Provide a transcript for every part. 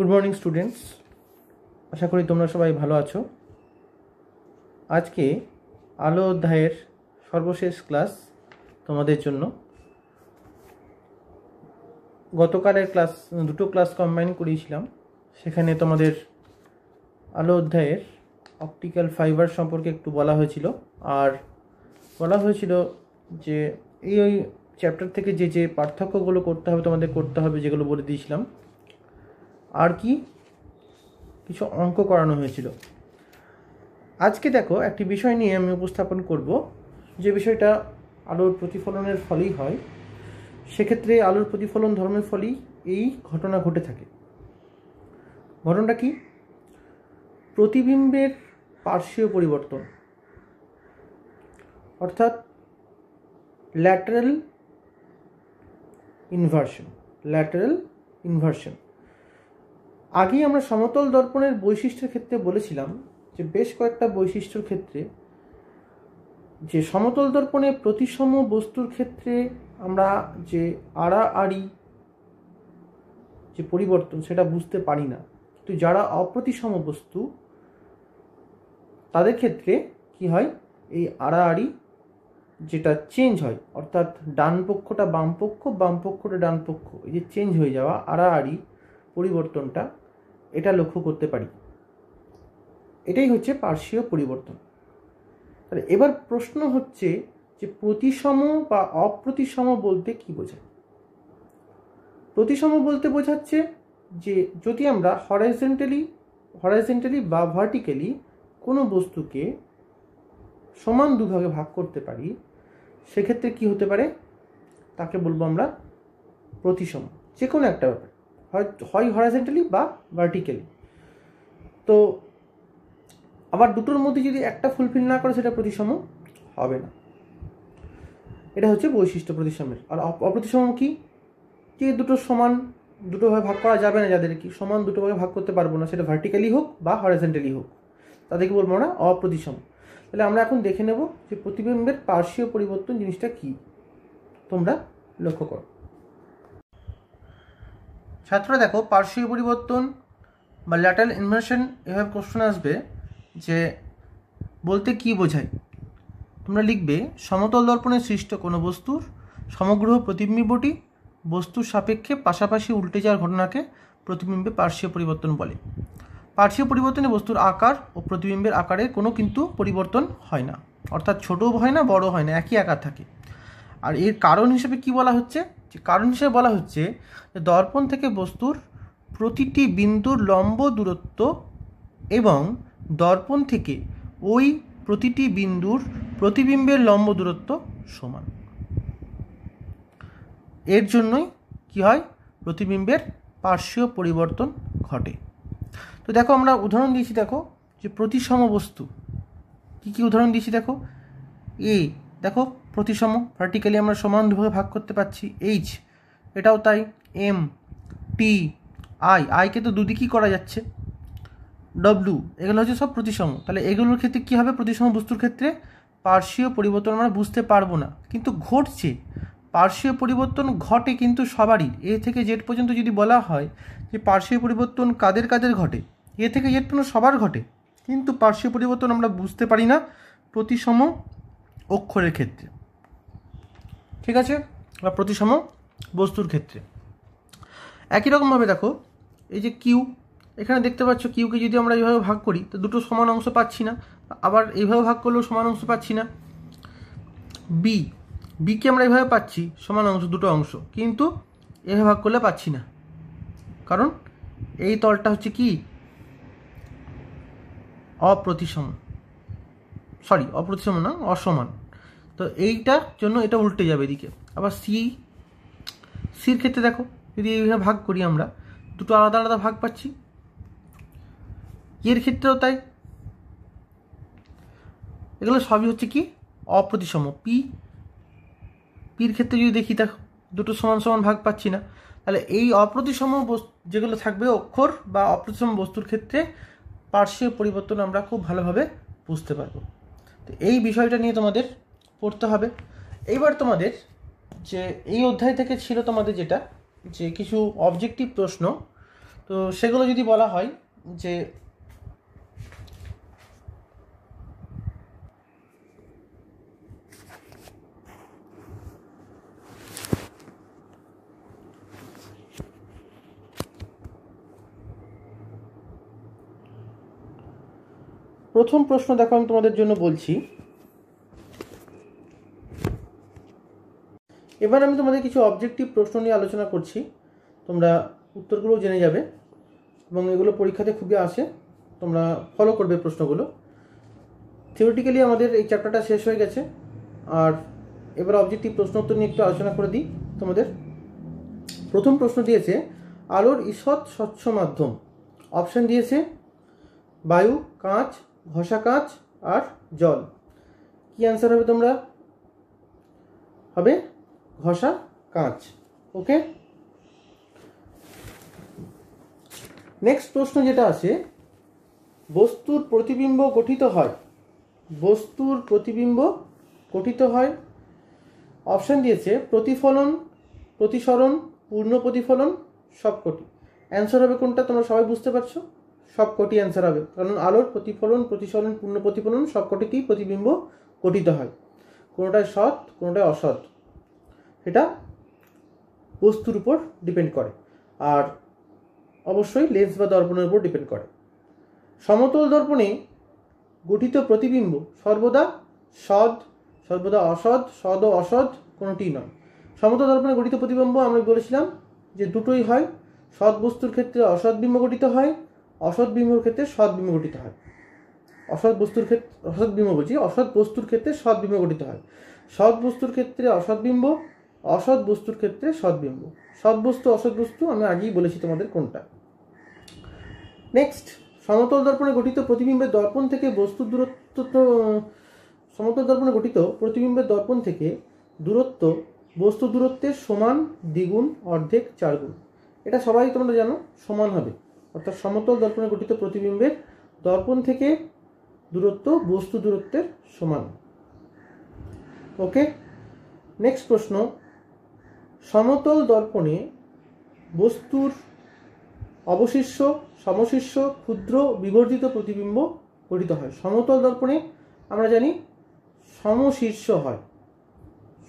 Good morning students, আশা করি তোমরা সবাই ভালো আছো। আজকে আলো অধ্যায়ের সর্বশেষ ক্লাস তোমাদের জন্য। গতকালের ক্লাস দুটো ক্লাস কম্বাইন করিয়েছিলাম, সেখানে তোমাদের আলো অধ্যায়ের অপটিক্যাল ফাইবার সম্পর্কে একটু বলা হয়েছিল, আর বলা হয়েছিল যে এই চ্যাপ্টার থেকে যে যে পার্থক্যগুলো করতে হবে তোমাদের করতে হবে, যেগুলো বলে দিয়েছিলাম। আর কি কিছু অঙ্ক করানো হয়েছিল। আজকে দেখো একটি বিষয় নিয়ে আমি উপস্থাপন করব, যে বিষয়টা আলোর প্রতিফলনের ফলেই হয়। সেক্ষেত্রে আলোর প্রতিফলন ধর্মের ফলেই এই ঘটনা ঘটে থাকে। ঘটনাটা কি? প্রতিবিম্বের পার্শ্বীয় পরিবর্তন, অর্থাৎ ল্যাটারাল ইনভার্সন। আগেই আমরা সমতল দর্পণের বৈশিষ্ট্যের ক্ষেত্রে বলেছিলাম যে বেশ কয়েকটা বৈশিষ্ট্যের ক্ষেত্রে যে সমতল দর্পণে প্রতিসম বস্তুর ক্ষেত্রে আমরা যে আড়াআড়ি যে পরিবর্তন সেটা বুঝতে পারি না, কিন্তু যারা অপ্রতিসম বস্তু তাদের ক্ষেত্রে কি হয়, এই আড়াআড়ি যেটা চেঞ্জ হয়, অর্থাৎ ডান পক্ষটা বাম পক্ষ, বাম পক্ষটা ডান পক্ষ, এই যে চেঞ্জ হয়ে যাওয়া আড়াআড়ি পরিবর্তনটা, এটা লক্ষ্য করতে পারি। এটাই হচ্ছে পার্শ্বীয় পরিবর্তন। তাহলে এবার প্রশ্ন হচ্ছে যে প্রতিসম বা অপ্রতিসম বলতে কি বোঝায়? প্রতিসম বলতে বোঝাচ্ছে যে যদি আমরা হরাইজন্টালি বা ভার্টিক্যালি কোনো বস্তুকে সমান দুভাগে ভাগ করতে পারি, সেক্ষেত্রে কি হতে পারে, তাকে বলবো আমরা প্রতিসম। যে কোনো একটা ব্যাপার, হয় হরাইজন্টালি বা ভার্টিক্যালি। তো আবার দুটোর মধ্যে যদি একটা ফুলফিল না করে সেটা প্রতিসম হবে না। এটা হচ্ছে বৈশিষ্ট্য প্রতিসমের। আর অপ্রতিসম কি? যে দুটো সমান দুটোভাবে ভাগ করা যাবে না, যাদের কি সমান দুটো ভাগে ভাগ করতে পারবো না, সেটা ভার্টিক্যালি হোক বা হরাইজন্টালি হোক, তাদেরকে বলবো আমরা অপ্রতিসম। তাহলে আমরা এখন দেখে নেব যে প্রতিবিম্বের পার্শ্বীয় পরিবর্তন জিনিসটা কি। তোমরা লক্ষ্য করো। ছাত্ররা দেখো, পার্শ্বীয় পরিবর্তন বা ল্যাটারাল ইনভার্সন এভাবে কোশ্চেন আসবে যে বলতে কি বোঝায়। তোমরা লিখবে, সমতল দর্পণে সৃষ্ট কোনো বস্তুর সমগ্র প্রতিবিম্বটি বস্তুর সাপেক্ষে পাশাপাশি উল্টে যাওয়ার ঘটনাকে প্রতিবিম্বে পার্শ্বীয় পরিবর্তন বলে। পার্শ্বীয় পরিবর্তনে বস্তুর আকার ও প্রতিবিম্বের আকারে কোনো কিন্তু পরিবর্তন হয় না, অর্থাৎ ছোটও হয় না বড় হয় না, একই আকার থাকে। আর এর কারণ হিসেবে কি বলা হচ্ছে, যে কারণ হিসেবে বলা হচ্ছে যে দর্পণ থেকে বস্তুর প্রতিটি বিন্দুর লম্ব দূরত্ব এবং দর্পণ থেকে ওই প্রতিটি বিন্দুর প্রতিবিম্বের লম্ব দূরত্ব সমান। এর জন্যই কি হয়, প্রতিবিম্বের পার্শ্বীয় পরিবর্তন ঘটে। তো দেখো আমরা উদাহরণ দিয়েছি, দেখো যে প্রতিসম বস্তু কি কি উদাহরণ দিয়েছি। দেখো দেখো প্রতিসম, ভার্টিক্যালি আমরা সমান দুভাগে ভাগ করতে পারছি। এইচ, এটাও তাই। এম, টি, আইকে তো দুদিকই করা যাচ্ছে। ডব্লিউ, এগুলো হচ্ছে সব প্রতিসম। তাহলে এগুলোর ক্ষেত্রে কী হবে, প্রতিসম বস্তুর ক্ষেত্রে পার্শ্বীয় পরিবর্তন আমরা বুঝতে পারবো না, কিন্তু ঘটছে। পার্শ্বীয় পরিবর্তন ঘটে কিন্তু সবারই। এ থেকে জেড পর্যন্ত যদি বলা হয় যে পার্শ্বীয় পরিবর্তন কাদের কাদের ঘটে, এ থেকে জেড পর্যন্ত সবার ঘটে, কিন্তু পার্শ্বীয় পরিবর্তন আমরা বুঝতে পারি না প্রতিসম অক্ষরের ক্ষেত্রে, ঠিক আছে, বা প্রতিসম বস্তুর ক্ষেত্রে। একই রকমভাবে দেখো, এই যে কিউ, এখানে দেখতে পাচ্ছ কিউকে যদি আমরা এইভাবে ভাগ করি তো দুটো সমান অংশ পাচ্ছি না, আবার এইভাবে ভাগ করলেও সমান অংশ পাচ্ছি না। বিকে আমরা এইভাবে পাচ্ছি সমান অংশ, দুটো অংশ, কিন্তু এভাবে ভাগ করলে পাচ্ছি না, কারণ এই তলটা হচ্ছে কি অপ্রতিসম না, অসমান। তো এইটার জন্য এটা উল্টে যাবে এদিকে। আবার সির ক্ষেত্রে দেখো, যদি এইভাবে ভাগ করি আমরা দুটো আলাদা আলাদা ভাগ পাচ্ছি। এর ক্ষেত্রেও তাই। এগুলো সবই হচ্ছে কি অপ্রতিসম। পির ক্ষেত্রে যদি দেখি, দেখো দুটো সমান সমান ভাগ পাচ্ছি না। তাহলে এই অপ্রতিসম যেগুলো থাকবে অক্ষর বা অপ্রতিসম বস্তুর ক্ষেত্রে পার্শ্বীয় পরিবর্তন আমরা খুব ভালোভাবে বুঝতে পারবো। তো এই বিষয়টা নিয়ে তোমাদের পড়তে হবে। এইবার তোমাদের যে এই অধ্যায় থেকে ছিল তোমাদের যেটা, যে কিছু অবজেক্টিভ প্রশ্ন, তো তো সেগুলো যদি বলা হয় যে প্রথম প্রশ্ন দেখো আমি তোমাদের জন্য বলছি। এবার আমি তোমাদের কিছু অবজেক্টিভ প্রশ্ন নিয়ে আলোচনা করছি, তোমরা উত্তরগুলো জেনে যাবে এবং এগুলো পরীক্ষাতে খুবই আসে, তোমরা ফলো করবে প্রশ্নগুলো। থিওরিটিক্যালি আমাদের এই চ্যাপ্টারটা শেষ হয়ে গেছে, আর এবার অবজেক্টিভ প্রশ্ন উত্তর নিয়ে একটু আলোচনা করে দিই তোমাদের। প্রথম প্রশ্ন দিয়েছে আলোর ঈষৎ স্বচ্ছ মাধ্যম। অপশান দিয়েছে বায়ু, কাঁচ, ঘষা কাঁচ আর জল। কি অ্যান্সার হবে তোমরা? হবে ঘষা কাঁচ। ওকে, নেক্সট প্রশ্ন যেটা আছে, বস্তুর প্রতিবিম্ব গঠিত হয়। বস্তুর প্রতিবিম্ব গঠিত হয়। অপশান দিয়েছে প্রতিফলন, প্রতিসরণ, পূর্ণ প্রতিফলন, সবকটি। অ্যান্সার হবে কোনটা? তোমরা সবাই বুঝতে পারছো, সবকটি অ্যান্সার হবে, কারণ আলোর প্রতিফলন, প্রতিসরণ, পূর্ণ প্রতিফলন সবকটিতেই প্রতিবিম্ব গঠিত হয়। কোনোটায় সৎ, কোনোটায় অসৎ, এটা বস্তুর উপর ডিপেন্ড করে, আর অবশ্যই লেন্স বা দর্পণের উপর ডিপেন্ড করে। সমতল দর্পণে গঠিত প্রতিবিম্ব সর্বদা সৎ, সর্বদা অসৎ, সৎ ও অসৎ কোনোটিই নয়। সমতল দর্পণে গঠিত প্রতিবিম্ব আমরা বলেছিলাম যে দুটোই হয়, সৎ বস্তুর ক্ষেত্রে অসৎ বিম্ব গঠিত হয়, অসৎ বিম্বর ক্ষেত্রে সৎ বিম্ব গঠিত হয়। অসৎ বস্তুর ক্ষেত্রে অসৎ বিম্ব বলছি, অসৎ বস্তুর ক্ষেত্রে সৎ বিম্ব গঠিত হয়। সৎ বস্তুর ক্ষেত্রে অসৎ বিম্ব, অসৎ বস্তুর ক্ষেত্রে সৎ বিম্ব। সৎ বস্তু, অসৎ বস্তু আমি আগেই বলেছি তোমাদের কোনটা। নেক্সট, সমতল দর্পণে গঠিত প্রতিবিম্বের দর্পণ থেকে বস্তুর দূরত্ব, সমতল দর্পণে গঠিত প্রতিবিম্বের দর্পণ থেকে দূরত্ব বস্তু দূরত্বের সমান, দ্বিগুণ, অর্ধেক, চারগুণ। এটা সবাই তোমরা জানো সমান হবে, অর্থাৎ সমতল দর্পণে গঠিত প্রতিবিম্বের দর্পণ থেকে দূরত্ব বস্তু দূরত্বের সমান। ওকে, নেক্সট প্রশ্ন, সমতল দর্পণে বস্তুর অবশিষ্ট, সমশিষ্য, ক্ষুদ্র, বিবর্ধিত প্রতিবিম্ব গঠিত হয়। সমতল দর্পণে আমরা জানি সমশীর্ষ হয়,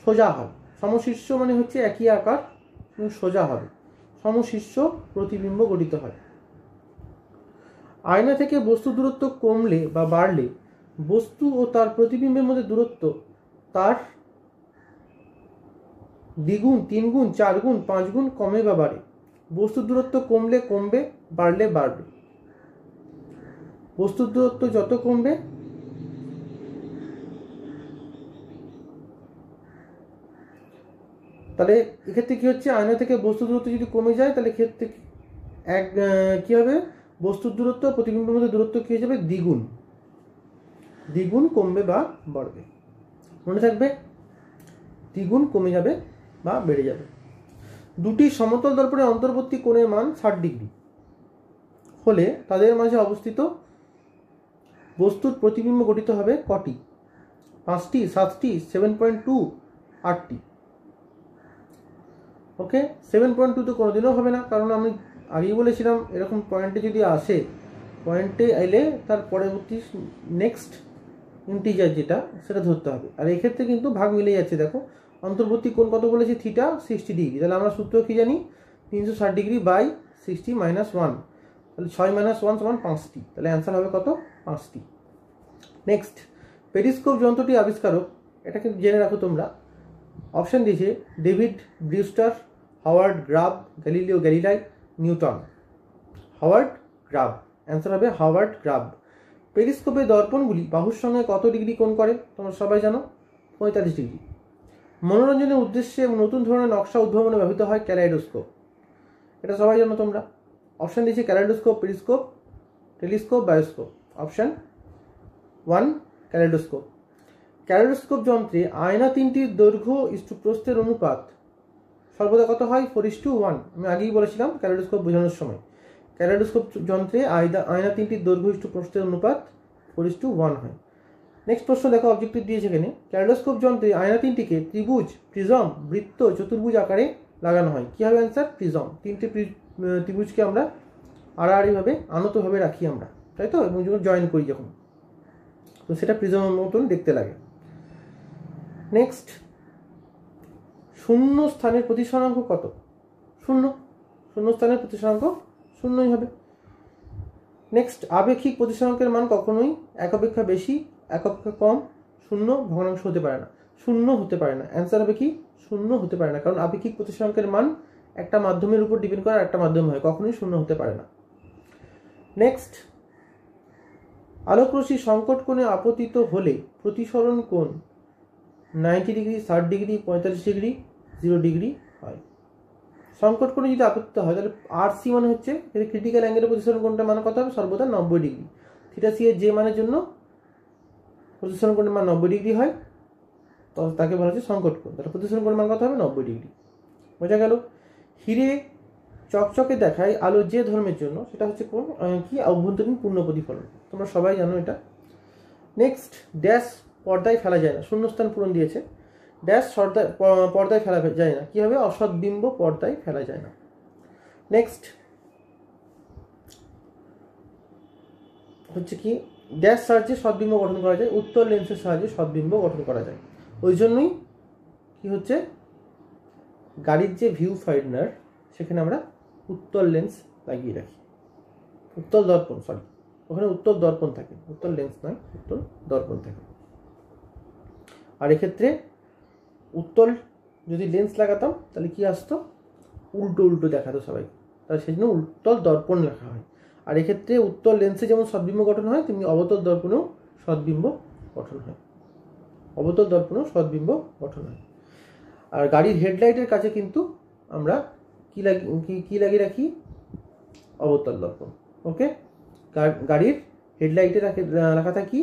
সোজা হয়। সমশীর্ষ মানে হচ্ছে একই আকার সোজা হবে, সমশীর্ষ প্রতিবিম্ব গঠিত হয়। আয়না থেকে বস্তু দূরত্ব কমলে বা বাড়লে বস্তু ও তার প্রতিবিম্বের মধ্যে দূরত্ব তার দ্বিগুণ, তিনগুণ, চারগুণ, পাঁচগুণ কমে বা বাড়ে। বস্তুর দূরত্ব কমলে কমবে, বাড়লে বাড়বে। বস্তুর দূরত্ব যত কমবে তাহলে এক্ষেত্রে কি হচ্ছে, আয়না থেকে বস্তুর দূরত্ব যদি কমে যায় তাহলে ক্ষেত্রে কি হবে, বস্তুর দূরত্ব প্রতিবিম্বের মধ্যে দূরত্ব কি হয়ে যাবে, দ্বিগুণ। দ্বিগুণ কমবে বা বাড়বে, মনে থাকবে, দ্বিগুণ কমে যাবে বা বেড়ে যাবে। দুটি সমতল দর্পণের অন্তর্বর্তী কোণের মান 60 ডিগ্রি হলে তাদের মাঝে অবস্থিত বস্তুর প্রতিবিম্ব গঠিত হবে কটি? 5টি, 7টি, 7.2, 8টি। ওকে, 7.2 তো কোনোদিনও হবে না, কারণ আমি আগেই বলেছিলাম এরকম পয়েন্টে যদি আসে, পয়েন্টে এলে তার পরবর্তী নেক্সট ইন্টিজার যেটা সেটা ধরতে হবে। আর এক্ষেত্রে কিন্তু ভাগ মিলে যাচ্ছে, দেখো অন্তর্বর্তী কোণ কত বলেছি, থিটা 60 ডিগ্রি। তাহলে আমরা সূত্র কি জানি, 360 ডিগ্রি বাই 60 মাইনাস 1, তাহলে 6 মাইনাস 1 সমান 5টি। তাহলে অ্যান্সার হবে কত, 5টি। নেক্সট, পেরিস্কোপ যন্ত্রটি আবিষ্কারক, এটা কিন্তু জেনে রাখো তোমরা। অপশান দিয়েছে David Brewster, Howard Grubb, Galileo Galilei, Newton. Howard Grubb, answer হবে হাওয়ার্ড গ্রাব। পেরিস্কোপের দর্পণগুলি বাহুর সঙ্গে কত ডিগ্রি কোণ করে? তোমরা সবাই জানো 45 ডিগ্রি। মনোরঞ্জনের উদ্দেশ্যে নতুন ধরনের নকশা উদ্ভাবনে ব্যবহৃত হয় ক্যালাইডোস্কোপ, এটা সবাই জানো তোমরা। অপশান দিয়েছে kaleidoscope, periscope, telescope, bioscope. Option 1 kaleidoscope. Kaleidoscope যন্ত্রে আয়না তিনটির দৈর্ঘ্য ইস্টু প্রস্থের অনুপাত সর্বদা কত হয়, 4:1। আমি আগেই বলেছিলাম ক্যালাইডোস্কোপ বোঝানোর সময়, ক্যালাইডোস্কোপ যন্ত্রে আয়না তিনটির দৈর্ঘ্য ইস্টু প্রস্থের অনুপাত 4:1 হয়। নেক্সট প্রশ্ন দেখো, অবজেক্টিভ দিয়েছে এখানে, ক্যালাইডোস্কোপ যন্ত্রে আয়না তিনটিকে ত্রিভুজ, প্রিজম, বৃত্ত, চতুর্ভুজ আকারে লাগানো হয়। কি হবে অ্যান্সার, প্রিজম। তিনটে ত্রিভুজকে আমরা আড়াআড়িভাবে আনতভাবে রাখি আমরা, তাই তো, এবং যখন জয়েন করি যখন, তো সেটা প্রিজমের মতন দেখতে লাগে। নেক্সট, শূন্য স্থানের প্রতিসরাঙ্ক কত? শূন্য। শূন্য স্থানের প্রতিসরাঙ্ক শূন্যই হবে। নেক্সট, আপেক্ষিক প্রতিসরাঙ্কের মান কখনোই এক অপেক্ষা বেশি, এক অপেক্ষা কম, শূন্য ভগ্নাংশ হতে পারে না। শূন্য হতে পারে না, অ্যান্সার হবে কি? শূন্য হতে পারে না, কারণ আপেক্ষিক প্রতিসরাঙ্কের মান একটা মাধ্যমের উপর ডিপেন্ড করে, একটা মাধ্যম হয়, কখনোই শূন্য হতে পারে না। নেক্সট, আলোকরশ্মি সংকট কোণে আপতিত হলে প্রতিসরণ কোণ 90 ডিগ্রি, 60 ডিগ্রি, 45 ডিগ্রি, 0 ডিগ্রি হয়। সংকট কোণে যদি আপতিত হয় তাহলে আর সি মানে হচ্ছে ক্রিটিক্যাল অ্যাঙ্গেলের প্রতিসরণ কোণটা মান কত হবে? সর্বদা 90 ডিগ্রি। থিটা সি এর যে মানের জন্য প্রতিসরণ কোণের মান 90 ডিগ্রি হয়, তো তাকে বলা হচ্ছে সংকট কোণ। তাহলে প্রতিসরণ কোণের মান কত হবে? 90 ডিগ্রি। বোঝা গেল? হিরে চকচকে দেখায় আলো যে ধর্মের জন্য, সেটা হচ্ছে কোন কি? অভ্যন্তরীণ পূর্ণ প্রতিফলন। তোমরা সবাই জানো এটা। নেক্সট, ড্যাশ পর্দায় ফেলা যায় না, শূন্যস্থান পূরণ দিয়েছে। ড্যাশ পর্দায় ফেলা যায় না, কি হবে? অসৎ বিম্ব পর্দায় ফেলা যায় না। নেক্সট হচ্ছে কি? ড্যাশ সাহায্যে সদ্বিম্ব গঠন করা যায়, উত্তল লেন্সের সাহায্যে সদ্বিম্ব গঠন করা যায়। ওই জন্যই কি হচ্ছে, গাড়ির যে ভিউ ফাইন্ডার সেখানে আমরা উত্তল লেন্স লাগিয়ে রাখি, উত্তল দর্পণ, সরি, ওখানে উত্তল দর্পণ থাকে, উত্তল লেন্স নয়, উত্তল দর্পণ থাকে। আর এক্ষেত্রে উত্তল যদি লেন্স লাগাতাম তাহলে কি আসতো? উল্টো উল্টো দেখাতো সবাই, তাহলে সেই জন্য উত্তল দর্পণ লেখা হয়। আর এক্ষেত্রে উত্তল লেন্সে যেমন সদ্বিম্ব গঠন হয়, তেমনি অবতল দর্পণেও সদ্বিম্ব গঠন হয়, অবতল দর্পণেও সদ্বিম্ব গঠন হয়। আর গাড়ির হেডলাইটের কাছে কিন্তু আমরা কি লাগিয়ে রাখি? অবতল দর্পণ। ওকে, গাড়ির হেডলাইটে রাখা থাকি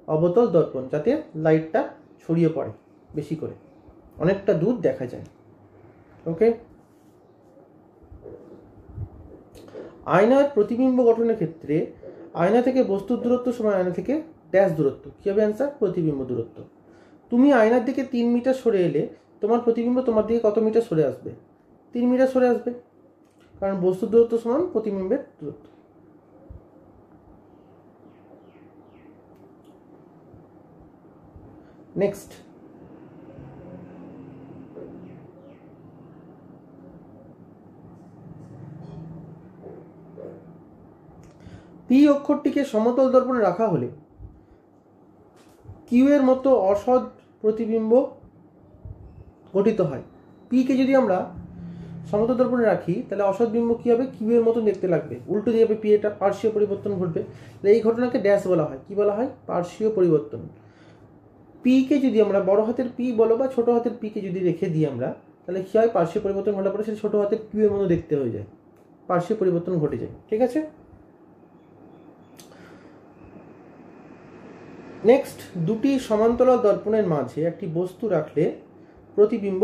অবতল দর্পণ, যাতে লাইটটা ছড়িয়ে পড়ে বেশি করে, অনেকটা দূর দেখা যায়। ওকে, আয়নার প্রতিবিম্ব গঠনের ক্ষেত্রে আয়না থেকে বস্তুর দূরত্ব সমান আয়না থেকে ড্যাশ দূরত্ব। কি হবে অ্যান্সার? প্রতিবিম্ব দূরত্ব। তুমি আয়নার দিকে 3 মিটার সরে এলে তোমার প্রতিবিম্ব তোমার দিকে কত মিটার সরে আসবে? 3 মিটার সরে আসবে, কারণ বস্তুর দূরত্ব সমান প্রতিবিম্বের দূরত্ব। নেক্সট, পি অক্ষরটিকে সমতল দর্পণে রাখা হলে কিউ এর মতো অসৎ প্রতিবিম্ব গঠিত হয়। পি কে যদি আমরা সমতল দর্পণে রাখি তাহলে অসৎ বিম্ব কি হবে? কিউ এর মতো দেখতে লাগবে, উল্টো দিয়ে পি, এটা পার্শ্বীয় পরিবর্তন ঘটবে। এই ঘটনাকে ড্যাশ বলা হয়। কি বলা হয়? পার্শ্বীয় পরিবর্তন। পি কে যদি আমরা বড় হাতের পি বলো বা ছোট হাতের পি কে যদি রেখে দিই আমরা, তাহলে কি হয়? পার্শ্বীয় পরিবর্তন ঘটার পরে সেটা ছোট হাতের কিউ এর মতো দেখতে হয়ে যায়, পার্শ্বীয় পরিবর্তন ঘটে যায়। ঠিক আছে। নেক্সট, দুটি সমান্তরাল দর্পণের মাঝে একটি বস্তু রাখলে প্রতিবিম্ব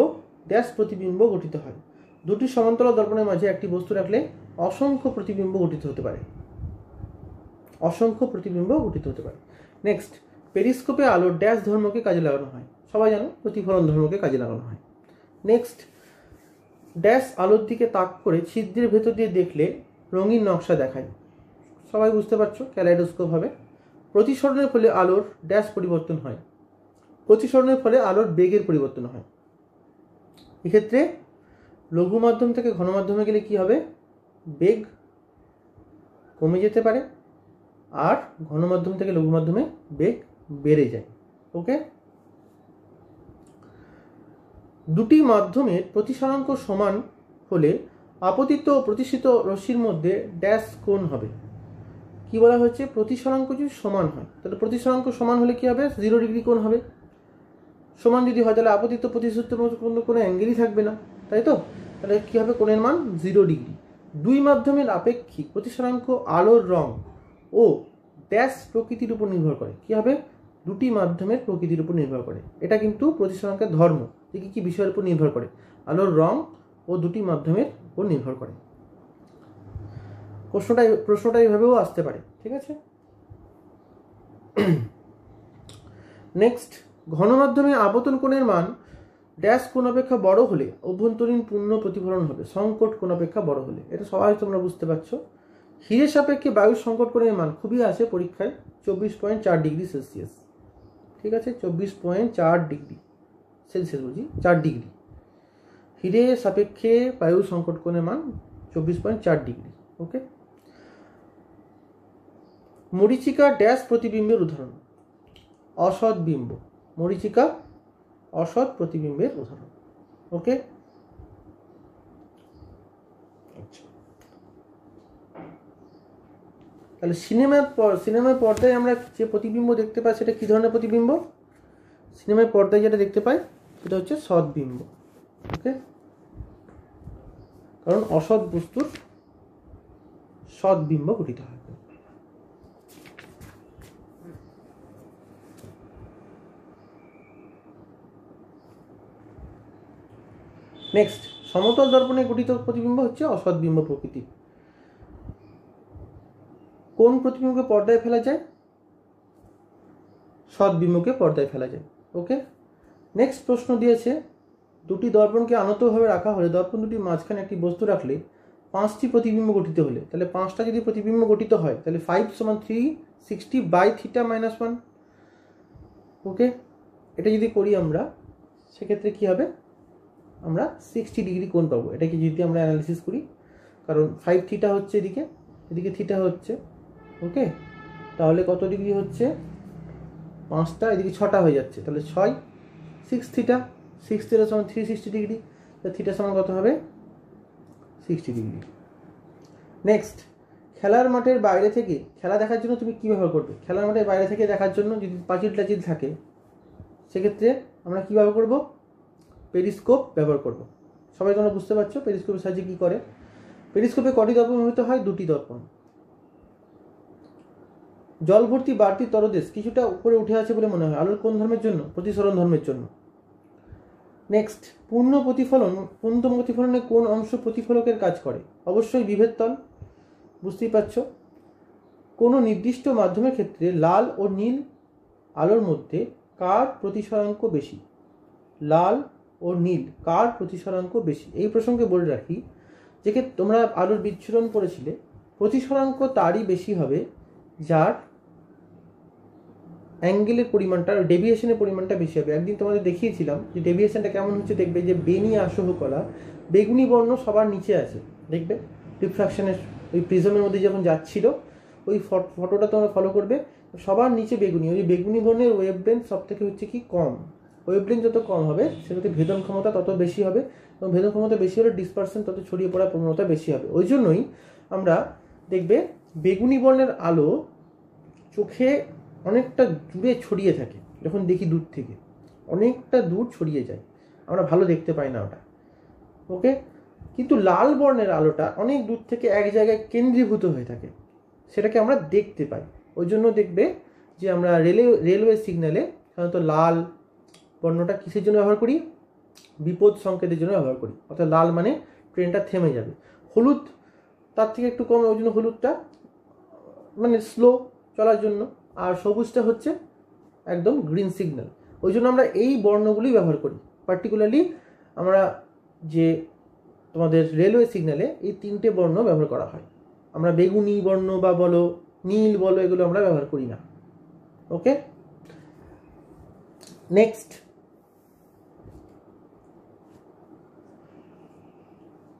ড্যাশ প্রতিবিম্ব গঠিত হয়। দুটি সমান্তরাল দর্পণের মাঝে একটি বস্তু রাখলে অসংখ্য প্রতিবিম্ব গঠিত হতে পারে, অসংখ্য প্রতিবিম্ব গঠিত হতে পারে। নেক্সট, পেরিস্কোপে আলোর ড্যাশ ধর্মকে কাজে লাগানো হয়। সবাই জানো প্রতিফলন ধর্মকে কাজে লাগানো হয়। নেক্সট, ড্যাশ আলোর দিকে তাক করে ছিদ্রের ভেতর দিয়ে দেখলে রঙিন নকশা দেখায়। সবাই বুঝতে পারছো, ক্যালাইডোস্কোপ হবে। প্রতিসরণের ফলে আলোর ড্যাশ পরিবর্তন হয়। প্রতিসরণের ফলে আলোর বেগের পরিবর্তন হয়। এক্ষেত্রে লঘু মাধ্যম থেকে ঘন মাধ্যমে গেলে কি হবে? বেগ কমে যেতে পারে, আর ঘন মাধ্যম থেকে লঘু মাধ্যমে বেগ বেড়ে যায়। ওকে, দুটি মাধ্যমের প্রতিসরাঙ্ক সমান হলে আপতিত ও প্রতিষ্ঠিত রশ্মির মধ্যে ড্যাশ কোণ হবে। কি বলা হয়েছে? প্রতিসরাঙ্ক যদি সমান হয়, তাহলে প্রতিসরাঙ্ক সমান হলে কি হবে? 0 ডিগ্রি কোণ হবে। সমান যদি হয় তাহলে আপতিত প্রতিষ্ঠিত কোনো অ্যাঙ্গেলই থাকবে না, তাই তো? তাহলে কি হবে? কোণের মান 0 ডিগ্রি। দুই মাধ্যমের আপেক্ষিক প্রতিসরাঙ্ক আলোর রং ও ড্যাশ প্রকৃতির উপর নির্ভর করে। কি হবে? দুটি মাধ্যমের প্রকৃতির উপর নির্ভর করে। এটা কিন্তু প্রতিসরাঙ্কের ধর্ম, যে কি বিষয়ের উপর নির্ভর করে? আলোর রং ও দুটি মাধ্যমের উপর নির্ভর করে। প্রশ্নটা এইভাবেও আসতে পারে। ঠিক আছে। নেক্সট, ঘন মাধ্যমে আপতন কোণের মান ড্যাশ কোণ অপেক্ষা বড় হলে অভ্যন্তরীণ পূর্ণ প্রতিফলন হবে, সংকট কোণ অপেক্ষা বড় হলে। এটা সবাই তোমরা বুঝতে পারছো। হিরের সাপেক্ষে বায়ুর সংকট কোণের মান খুবই আছে পরীক্ষায় 24.4 ডিগ্রি সেলসিয়াস। ঠিক আছে, 24.4 ডিগ্রি সেলসিয়াস বলছি, 4 ডিগ্রি। হিরের সাপেক্ষে বায়ুর সংকট কোণের মান 24.4 ডিগ্রি। ওকে। মরীচিকা ড্যাশ প্রতিবিম্বের উদাহরণ। অসৎ বিম্ব। মরীচিকা অসৎ প্রতিবিম্বের উদাহরণ। ওকে। তাহলে সিনেমার পর্দায় আমরা যে প্রতিবিম্ব দেখতে পাই সেটা কি ধরনের প্রতিবিম্ব? সিনেমার পর্দায় যেটা দেখতে পাই সেটা হচ্ছে সৎবিম্ব। ওকে। কারণ অসৎ বস্তুর সৎবিম্ব গঠিত হয়। নেক্সট, সমতল দর্পণে গঠিত প্রতিবিম্ব হচ্ছে অসৎবিম্ব প্রকৃতির। কোন প্রতিবিম্বকে পর্দায় ফেলা যায়? সৎবিম্বকে পর্দায় ফেলা যায়। ওকে। নেক্সট প্রশ্ন দিয়েছে, দুটি দর্পণকে আনতভাবে রাখা হলে দর্পণ দুটির মাঝখানে একটি বস্তু রাখলে 5টি প্রতিবিম্ব গঠিত হলে, তাহলে 5টা যদি প্রতিবিম্ব গঠিত হয় তাহলে 5 = 360 বাই থিটা মাইনাস 1। ওকে। এটা যদি করি আমরা সেক্ষেত্রে কি হবে? আমরা 60 ডিগ্রি কোণ পাবো। এটাকে যদি আমরা অ্যানালিসিস করি, কারণ 5 থিটা হচ্ছে এদিকে, এদিকে থিটা হচ্ছে। ওকে। তাহলে কত ডিগ্রি হচ্ছে? 5টা, এদিকে 6টা হয়ে যাচ্ছে, তাহলে 6 6 থিটা, 6 থিটা সমান 360 ডিগ্রি। তাহলে থিটা সমান কত হবে? 60 ডিগ্রি। নেক্সট, খেলার মাঠের বাইরে থেকে খেলা দেখার জন্য তুমি কী ব্যবহার করবে? খেলার মাঠের বাইরে থেকে দেখার জন্য যদি পাঁচিল টাচিল থাকে সেক্ষেত্রে আমরা কী ব্যবহার করব? পেরিস্কোপ ব্যবহার করব। সবাই তোমরা বুঝতে পারছো পেরিস্কোপের সাহায্যে কী করে। পেরিস্কোপে কটি দর্পণ ব্যবহৃত হয়? 2টি দর্পণ। জল ভর্তি বাড়তি তরদেশ কিছুটা উপরে উঠে আছে বলে মনে হয়, আলোর কোন ধর্মের জন্য? প্রতিসরণ ধর্মের জন্য। নেক্সট, পূর্ণ প্রতিফলনে কোন অংশ প্রতিফলকের কাজ করে? অবশ্যই বিভেদ তল। বুঝতেই পারছো। কোনো নির্দিষ্ট মাধ্যমের ক্ষেত্রে লাল ও নীল আলোর মধ্যে কার প্রতিসরাঙ্ক বেশি? লাল ও নীল কার প্রতিসরাঙ্ক বেশি? এই প্রসঙ্গে বলে রাখি যে তোমরা আলোর বিচ্ছুরণ পড়েছিলে, প্রতিসরাঙ্ক তারই বেশি হবে যার অ্যাঙ্গেলের পরিমাণটা, ডেভিয়েশনের পরিমাণটা বেশি হবে। একদিন তোমাদের দেখিয়েছিলাম যে ডেভিয়েশনটা কেমন হচ্ছে। দেখবে যে বেনি আসহ কলা বেগুনি বর্ণ সবার নিচে আছে, দেখবে রিফ্রাকশনের ওই প্রিজমের মধ্যে যখন যাচ্ছিল ওই ফটোটা তোমরা ফলো করবে, সবার নিচে বেগুনি। ওই বেগুনি বর্ণের ওয়েভলেন্থ সব থেকে হচ্ছে কি কম। ওয়েভলেন্থ যত কম হবে সেটাতে ভেদন ক্ষমতা তত বেশি হবে, এবং ভেদন ক্ষমতা বেশি হলে ডিসপারশন তত ছড়িয়ে পড়ার প্রবণতা বেশি হবে। ওই জন্যই আমরা দেখবে বেগুনি বর্ণের আলো চোখে অনেকটা দূরে ছড়িয়ে থাকে, যখন দেখি দূর থেকে অনেকটা দূর ছড়িয়ে যায়, আমরা ভালো দেখতে পাই না ওটা। ওকে। কিন্তু লাল বর্ণের আলোটা অনেক দূর থেকে এক জায়গায় কেন্দ্রীভূত হয়ে থাকে, সেটাকে আমরা দেখতে পাই। ওই জন্য দেখবে যে আমরা রেলওয়ে সিগন্যালে সাধারণত লাল বর্ণটা কিসের জন্য ব্যবহার করি? বিপদ সংকেতের জন্য ব্যবহার করি। অর্থাৎ লাল মানে ট্রেনটা থেমে যাবে। হলুদ তার থেকে একটু কম, ওই জন্য হলুদটা মানে স্লো চলার জন্য, আর সবুজটা হচ্ছে একদম গ্রিন সিগন্যাল। ওই জন্য আমরা এই বর্ণগুলি ব্যবহার করি। পার্টিকুলারলি আমরা যে তোমাদের রেলওয়ে সিগন্যালে এই 3টে বর্ণ ব্যবহার করা হয়। আমরা বেগুনি বর্ণ বা বলো নীল বলো এগুলো আমরা ব্যবহার করি না। ওকে। নেক্সট,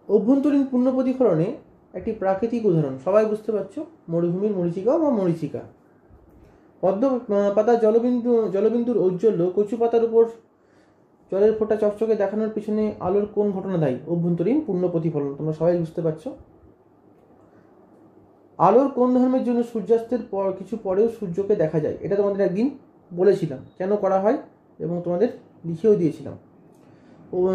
অভ্যন্তরীণ পূর্ণ প্রতিফলনে একটি প্রাকৃতিক উদাহরণ সবাই বুঝতে পারছো, মরুভূমির মরীচিকা বা মরীচিকা। পদ্ম পাতা জলবিন্দুর ঔজ্জ্বল্য কচু পাতার উপর জলের ফোঁটা চকচকে দেখানোর পিছনে আলোর কোন ঘটনা দায়ী? অভ্যন্তরীণ পূর্ণ প্রতিফলন। তোমরা সবাই বুঝতে পারছো। আলোর কোন ধর্মের জন্য সূর্যাস্তের পর কিছু পরেও সূর্যকে দেখা যায়? এটা তোমাদের একদিন বলেছিলাম কেন করা হয়, এবং তোমাদের লিখেও দিয়েছিলাম।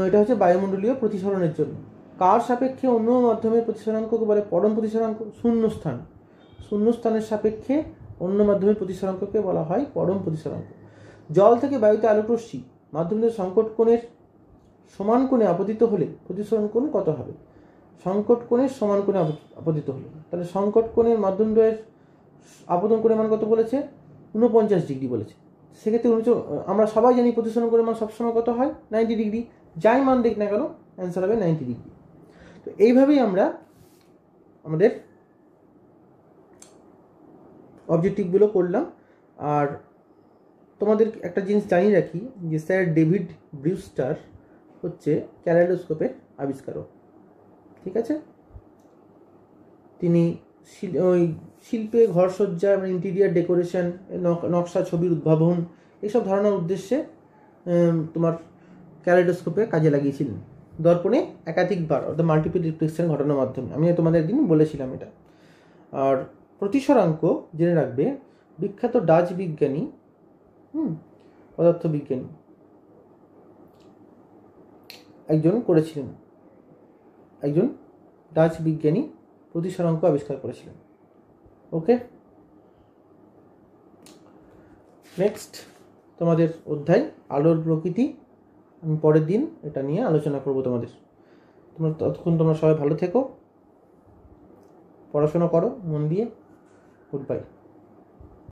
এটা হচ্ছে বায়ুমণ্ডলীয় প্রতিসরণের জন্য। কার সাপেক্ষে অন্য মাধ্যমের প্রতিসরাঙ্ককে বলে পরম প্রতিসরাঙ্ক? শূন্যস্থান। শূন্যস্থানের সাপেক্ষে অন্য মাধ্যমের প্রতিসরাঙ্ককে বলা হয় পরম প্রতিসরাঙ্ক। জল থেকে বায়ুতে আলোক রশ্মি মাধ্যমের সংকট কোণের সমান কোণে আপতিত হলে প্রতিসরণ কোণ কত হবে? সংকট কোণের সমান কোণে আপতিত হলে, তাহলে সংকট কোণের মাধ্যমদ্বয়ের আপতন কোণের মান কত বলেছে? 49 ডিগ্রি বলেছে। সেক্ষেত্রে আমরা সবাই জানি প্রতিসরণ কোণের মান সবসময় কত হয়? 90 ডিগ্রি। যাই মান দেখ না কেন অ্যান্সার হবে 90 ডিগ্রি। তো এইভাবেই আমরা আমাদের অবজেক্টিভগুলো করলাম। আর তোমাদের একটা জিনিস জানিয়ে রাখি যে স্যার ডেভিড ব্রিউস্টার হচ্ছে ক্যালেডোস্কোপের আবিষ্কারক, ঠিক আছে। তিনি ওই শিল্পে ঘরসজ্জা, ইন্টিরিয়ার ডেকোরেশন, নকশা, ছবির উদ্ভাবন, এইসব ধারণার উদ্দেশ্যে তোমার ক্যালেডোস্কোপে কাজে লাগিয়েছিলেন। দর্পণে একাধিকবার, অর্থাৎ মাল্টিপল রিফ্লেকশন ঘটানোর মাধ্যমে। আমি তোমাদের একদিন বলেছিলাম এটা। আর প্রতিসরাঙ্ক জেনে রাখবে, বিখ্যাত ডাচ বিজ্ঞানী, পদার্থবিজ্ঞানী একজন করেছিলেন, একজন ডাচ বিজ্ঞানী প্রতিসরাঙ্ক আবিষ্কার করেছিলেন। ওকে, নেক্সট তোমাদের অধ্যায় আলোর প্রকৃতি। আমি পরের দিন এটা নিয়ে আলোচনা করব তোমাদের। ততক্ষণ তোমরা সবাই ভালো থেকো, পড়াশোনা করো মন দিয়ে। Good bye.